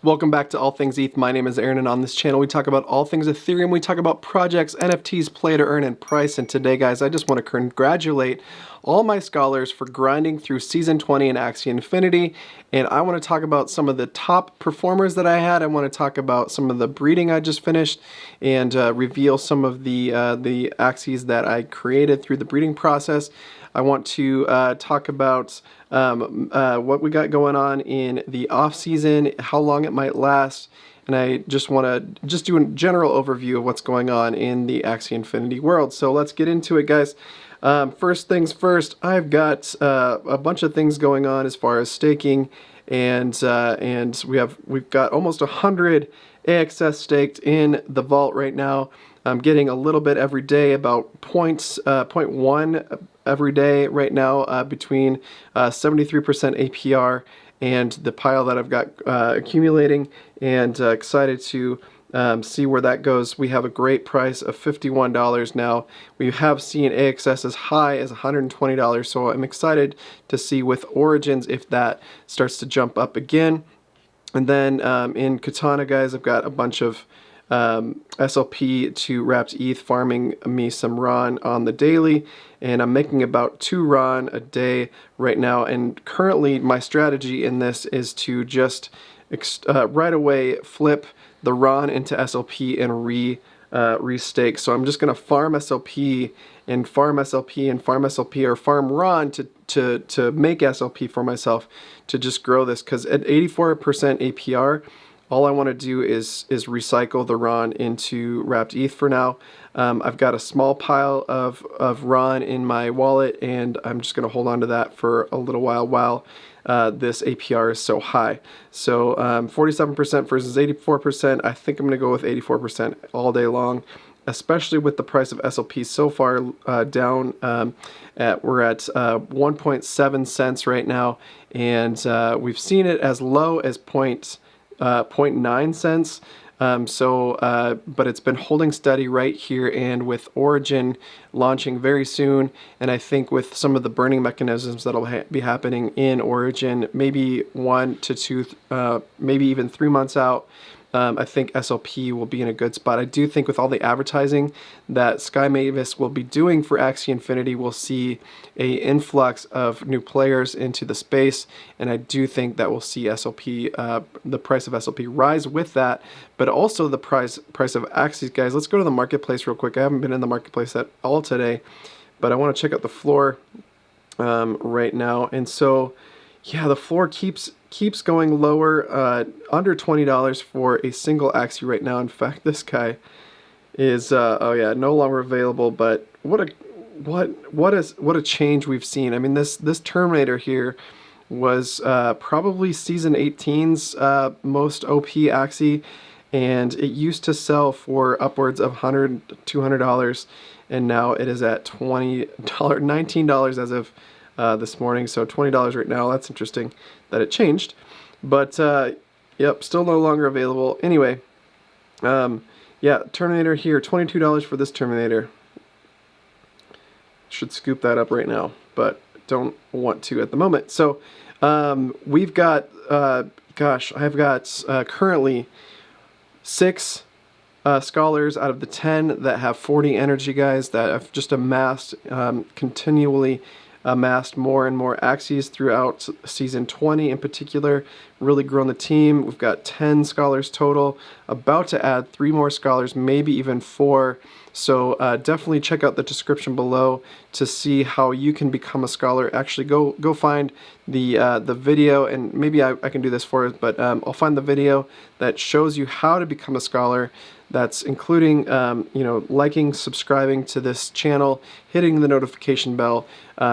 Welcome back to All Things ETH. My name is Aaron, and on this channel we talk about all things Ethereum. We talk about projects, NFTs, play to earn, and price. And today, guys, I just want to congratulate all my scholars for grinding through Season 20 in Axie Infinity. And I want to talk about some of the top performers that I had. I want to talk about some of the breeding I just finished and reveal some of the Axies that I created through the breeding process. I want to talk about what we got going on in the off season, how long it might last, and I just want to do a general overview of what's going on in the Axie Infinity world. So let's get into it, guys. First things first, I've got a bunch of things going on as far as staking, and we've got almost 100 AXS staked in the vault right now. I'm getting a little bit every day, about 0.1 every day right now, between 73% APR and the pile that I've got accumulating, and excited to see where that goes. We have a great price of $51 now. We have seen AXS as high as $120, so I'm excited to see with Origins if that starts to jump up again. And then in Katana, guys, I've got a bunch of SLP to wrapped ETH farming me some RON on the daily, and I'm making about 2 RON a day right now. And currently my strategy in this is to just right away flip the RON into SLP and restake. So I'm just going to farm SLP and farm SLP and farm SLP, or farm RON to make SLP for myself to just grow this, because at 84% APR, all I want to do is recycle the RON into wrapped ETH for now. I've got a small pile of RON in my wallet, and I'm just going to hold on to that for a little while this APR is so high. So 47% versus 84%. I think I'm going to go with 84% all day long, especially with the price of SLP so far down. We're at 1.7 cents right now, and we've seen it as low as 0.9 cents. But it's been holding steady right here, and with Origin launching very soon, and I think with some of the burning mechanisms that'll be happening in Origin, maybe 1 to 2, maybe even 3 months out, I think SLP will be in a good spot. I do think with all the advertising that Sky Mavis will be doing for Axie Infinity, we'll see a influx of new players into the space, and I do think that we'll see SLP, the price of SLP rise with that, but also the price of Axies. Guys, let's go to the marketplace real quick. I haven't been in the marketplace at all today, but I want to check out the floor right now. And so, yeah, the floor keeps going lower, under $20 for a single Axie right now. In fact, this guy is oh yeah, no longer available. But what a change we've seen. I mean, this Terminator here was probably Season 18's most OP Axie, and it used to sell for upwards of $100, $200, and now it is at $19 as of this morning. So $20 right now. That's interesting that it changed, but yep, still no longer available. Anyway, yeah, Terminator here, $22 for this Terminator. Should scoop that up right now, but don't want to at the moment. So we've got gosh, I've got currently 6 scholars out of the 10 that have 40 energy, guys, that have just amassed, continually amassed more and more Axies throughout Season 20 in particular, really grown the team. We've got 10 scholars total, about to add 3 more scholars, maybe even 4. So definitely check out the description below to see how you can become a scholar. Actually, go find the video, and maybe I can do this for it, but I'll find the video that shows you how to become a scholar. That's including, you know, liking, subscribing to this channel, hitting the notification bell,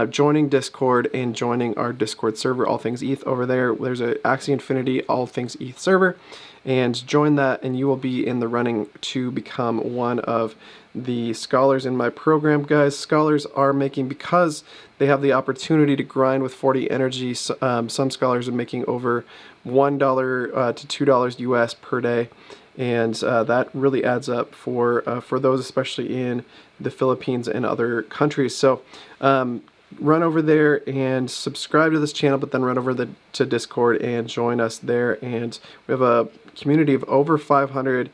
joining Discord, and joining our Discord server, All Things ETH over there. There's a Axie Infinity All Things ETH server, and join that, and you will be in the running to become one of the scholars in my program, guys. Scholars are making, because they have the opportunity to grind with 40 energy, some scholars are making over $1 to $2 US per day. And that really adds up for those, especially in the Philippines and other countries. So run over there and subscribe to this channel, but then run over to Discord and join us there. And we have a community of over 500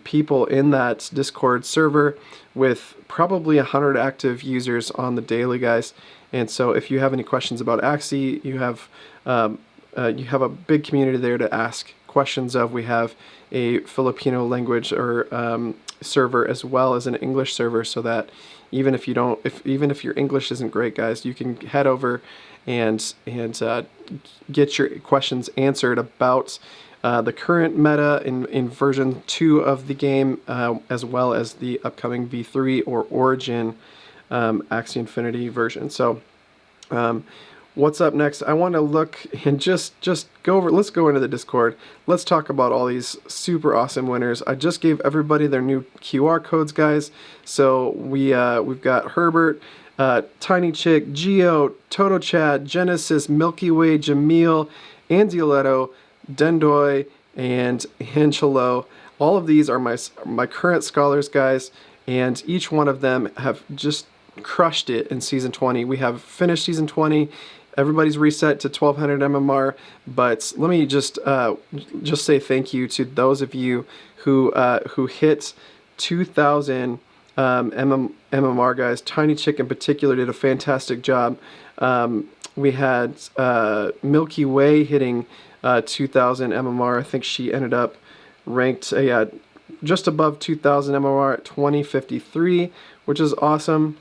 people in that Discord server with probably 100 active users on the daily, guys. And so if you have any questions about Axie, you have a big community there to ask questions of. We have a Filipino language or server as well as an English server, so that even if your English isn't great, guys, you can head over and get your questions answered about the current meta in version 2 of the game, as well as the upcoming V3 or Origin Axie Infinity version. So what's up next? I want to look and just go over. Let's go into the Discord. Let's talk about all these super awesome winners. I just gave everybody their new QR codes, guys. So we've got Herbert, Tiny Chick, Geo, Toto Chad, Genesis, Milky Way, Jamil, Anzioletto, Dendoy, and Angelo. All of these are my current scholars, guys, and each one of them have just crushed it in Season 20. We have finished Season 20. Everybody's reset to 1200 MMR, but let me just say thank you to those of you who hit 2000 MMR, guys. Tiny Chick in particular did a fantastic job. We had Milky Way hitting 2000 MMR. I think she ended up ranked just above 2000 MMR at 2053, which is awesome.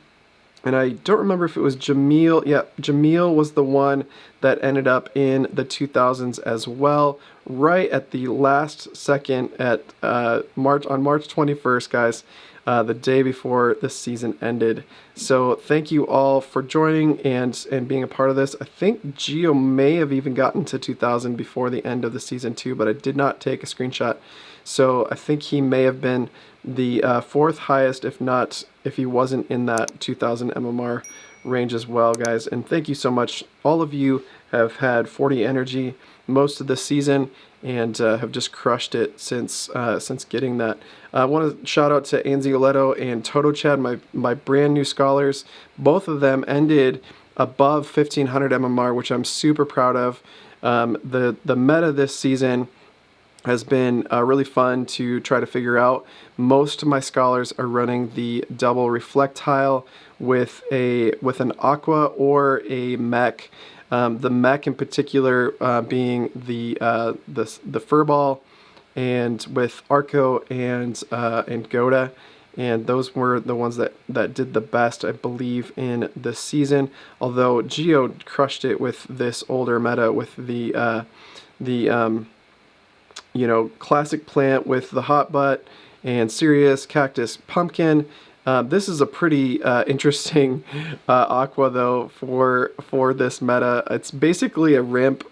And I don't remember if it was Jamil. Yeah, Jamil was the one that ended up in the 2000s as well, right at the last second at on March 21st, guys, the day before the season ended. So thank you all for joining and being a part of this. I think Geo may have even gotten to 2000 before the end of the season too, but I did not take a screenshot. So I think he may have been the fourth highest, if he wasn't in that 2000 MMR range as well, guys. And thank you so much. All of you have had 40 energy most of the season and have just crushed it since getting that. I want to shout out to Anzioletto and Toto Chad, my brand new scholars. Both of them ended above 1500 MMR, which I'm super proud of. The meta this season has been really fun to try to figure out. Most of my scholars are running the double reflectile with an aqua or a mech. The mech in particular being the furball, and with Arco and Goda, and those were the ones that did the best, I believe, in this season. Although Geo crushed it with this older meta with the classic plant with the hot butt and Sirius, Cactus, Pumpkin. This is a pretty interesting aqua though for this meta. It's basically a ramp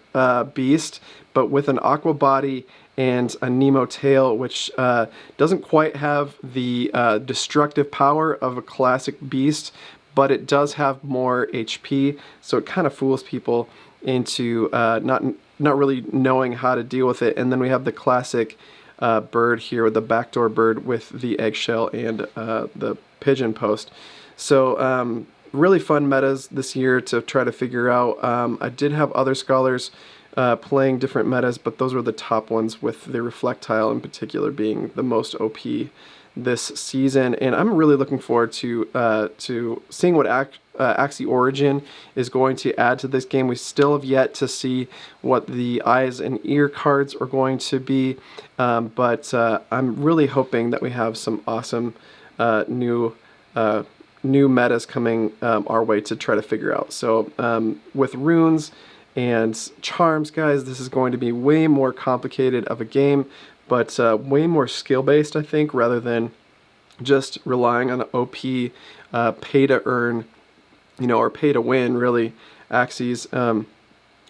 beast, but with an aqua body and a Nemo tail, which doesn't quite have the destructive power of a classic beast, but it does have more HP, so it kind of fools people into not really knowing how to deal with it. And then we have the classic bird here with the backdoor bird with the eggshell and the pigeon post. So really fun metas this year to try to figure out. I did have other scholars playing different metas, but those were the top ones, with the reflectile in particular being the most OP this season. And I'm really looking forward to seeing what Axie Origin is going to add to this game. We still have yet to see what the eyes and ear cards are going to be, but I'm really hoping that we have some awesome new metas coming our way to try to figure out. So with runes and charms, guys, this is going to be way more complicated of a game, but way more skill based, I think, rather than just relying on OP pay to earn, or pay to win, really, Axies. I'm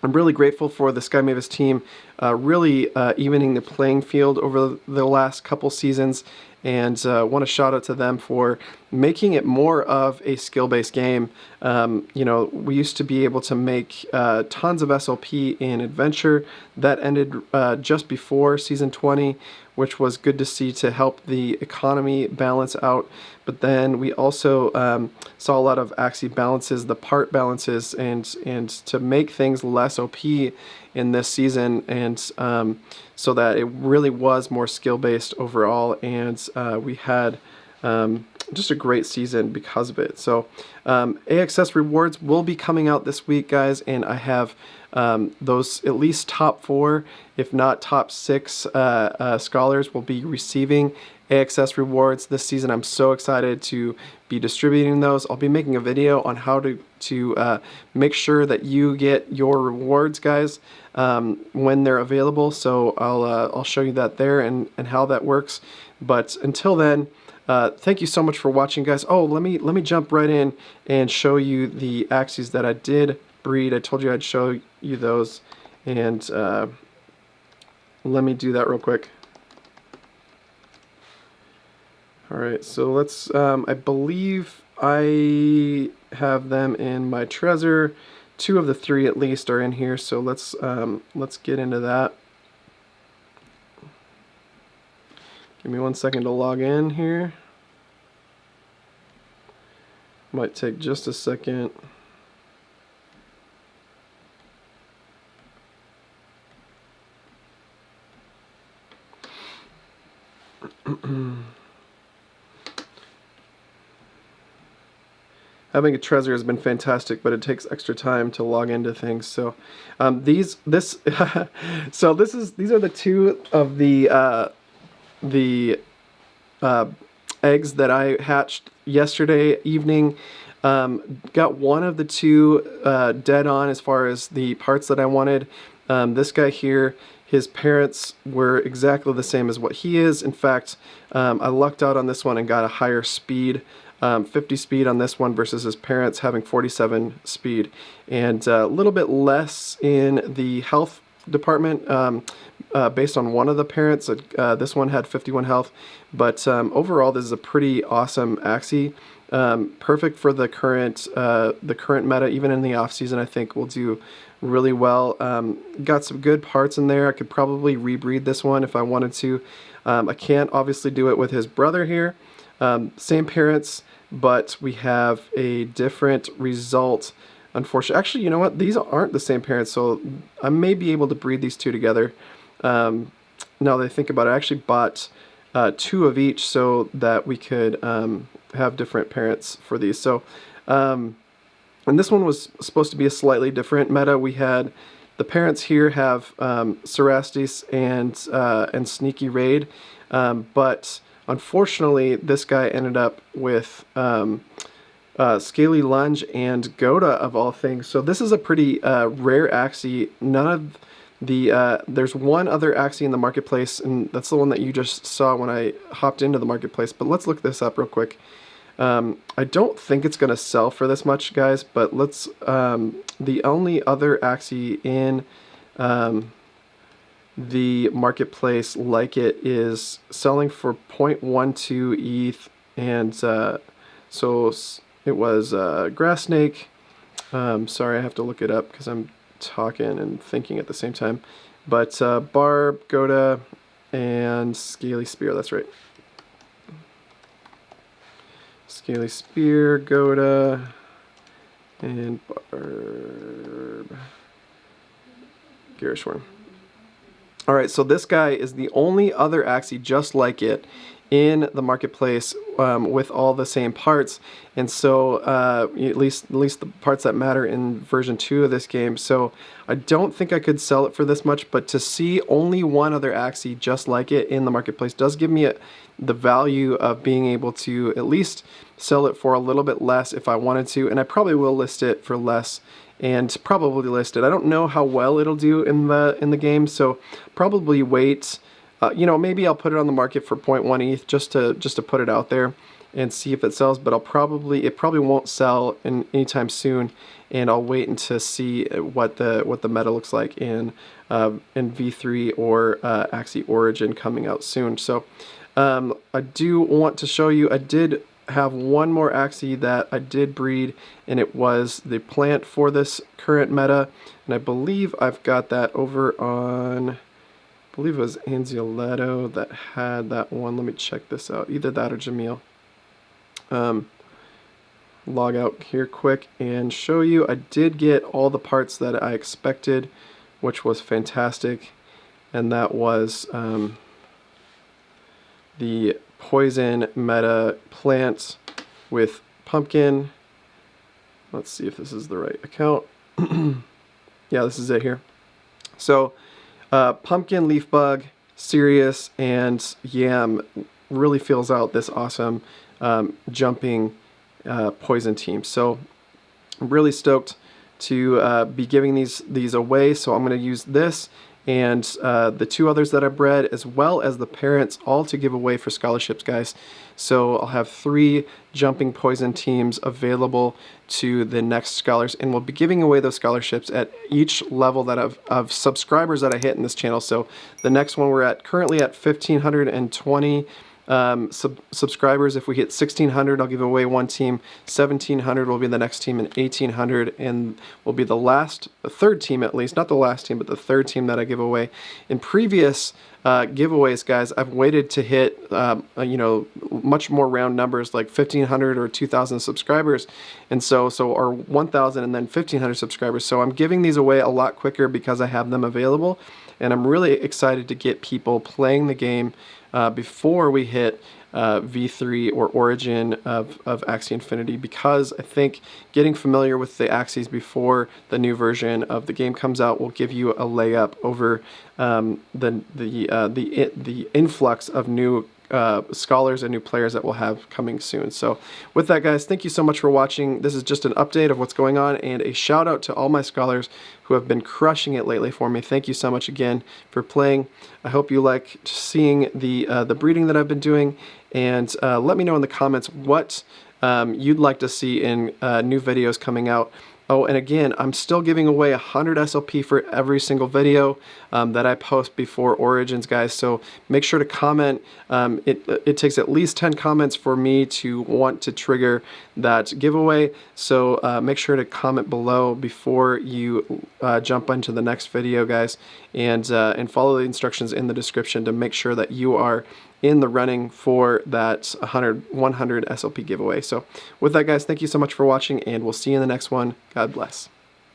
really grateful for the Sky Mavis team really evening the playing field over the last couple seasons, and want to shout out to them for making it more of a skill-based game. You know, we used to be able to make tons of SLP in Adventure. That ended just before Season 20, which was good to see to help the economy balance out. But then we also saw a lot of Axie balances, the part balances, and to make things less OP in this season, and so that it really was more skill-based overall, and we had just a great season because of it. So AXS rewards will be coming out this week, guys, and I have those at least top 4, if not top 6 scholars will be receiving AXS rewards this season. I'm so excited to be distributing those. I'll be making a video on how to make sure that you get your rewards, guys, when they're available. So I'll show you that there and how that works. But until then, thank you so much for watching, guys. Oh, let me jump right in and show you the Axies that I did breed. I told you I'd show you those, and let me do that real quick. Alright, so let's, I believe I have them in my treasure. 2 of the 3 at least are in here, so let's get into that. Give me 1 second to log in here. Might take just a second. Having a treasure has been fantastic, but it takes extra time to log into things. So these are the 2 of the eggs that I hatched yesterday evening. Got 1 of the 2 dead on as far as the parts that I wanted. This guy here, his parents were exactly the same as what he is. In fact, I lucked out on this one and got a higher speed. 50 speed on this one versus his parents having 47 speed, and a little bit less in the health department based on one of the parents. This one had 51 health, but overall this is a pretty awesome Axie. Perfect for the current meta. Even in the off season, I think will do really well. Got some good parts in there. I could probably rebreed this one if I wanted to. I can't obviously do it with his brother here. Same parents, but we have a different result, unfortunately. Actually, you know what? These aren't the same parents, so I may be able to breed these 2 together. Now that I think about it, I actually bought 2 of each so that we could have different parents for these. So, and this one was supposed to be a slightly different meta. We had the parents here have Cerastes and Sneaky Raid, but unfortunately, this guy ended up with Scaly Lunge and Goda of all things. So this is a pretty rare Axie. None of the there's 1 other Axie in the marketplace, and that's the one that you just saw when I hopped into the marketplace. But let's look this up real quick. I don't think it's going to sell for this much, guys. But let's the only other Axie in the marketplace like it is selling for 0.12 ETH, and so it was Grass Snake. Sorry, I have to look it up because I'm talking and thinking at the same time. But Barb, Goda, and Scaly Spear. That's right. Scaly Spear, Goda, and Barb. Garish Worm. Alright, so this guy is the only other Axie just like it in the marketplace with all the same parts, and so at least the parts that matter in version 2 of this game. So I don't think I could sell it for this much, but to see only 1 other Axie just like it in the marketplace does give me the value of being able to at least sell it for a little bit less if I wanted to, and I probably will list it for less. And probably list it. I don't know how well it'll do in the game, so probably wait. You know, maybe I'll put it on the market for 0.1 ETH just to put it out there. and see if it sells, but it probably won't sell anytime soon, and I'll wait to see what the meta looks like in V3 or Axie Origin coming out soon. So I do want to show you, I did have one more Axie that I did breed, and it was the plant for this current meta, and I believe I've got that over on, I believe it was Anzioletto that had that one. Let me check this out, either that or Jamil. Log out here quick and show you I did get all the parts that I expected, which was fantastic, and that was the poison meta plant with pumpkin. Let's see if this is the right account. Yeah, this is it here. So pumpkin, leaf bug, Sirius, and yam really fills out this awesome jumping poison team. So I'm really stoked to be giving these away. So I'm going to use this and the two others that I bred, as well as the parents, all to give away for scholarships, guys. So I'll have 3 jumping poison teams available to the next scholars, and we'll be giving away those scholarships at each level that of subscribers that I hit in this channel. So the next one, we're currently at 1,520 subscribers. If we hit 1,600, I'll give away one team. 1,700 will be the next team, and 1,800 and will be the third team, at least, not the last team, but the third team that I give away. In previous giveaways, guys, I've waited to hit you know, much more round numbers, like 1,500 or 2,000 subscribers, and so or 1,000 and then 1,500 subscribers. So I'm giving these away a lot quicker because I have them available, and I'm really excited to get people playing the game before we hit V3 or Origin of Axie Infinity, because I think getting familiar with the Axies before the new version of the game comes out will give you a layup over the influx of new scholars and new players that we'll have coming soon. So with that, guys, thank you so much for watching. This is just an update of what's going on, and a shout out to all my scholars who have been crushing it lately for me. Thank you so much again for playing. I hope you like seeing the breeding that I've been doing, and let me know in the comments what you'd like to see in new videos coming out. Oh, and again, I'm still giving away 100 SLP for every single video that I post before Origins, guys. So make sure to comment. It takes at least 10 comments for me to want to trigger that giveaway. So make sure to comment below before you jump into the next video, guys, and follow the instructions in the description to make sure that you are in the running for that 100 SLP giveaway. So with that, guys, thank you so much for watching, and we'll see you in the next one. God bless.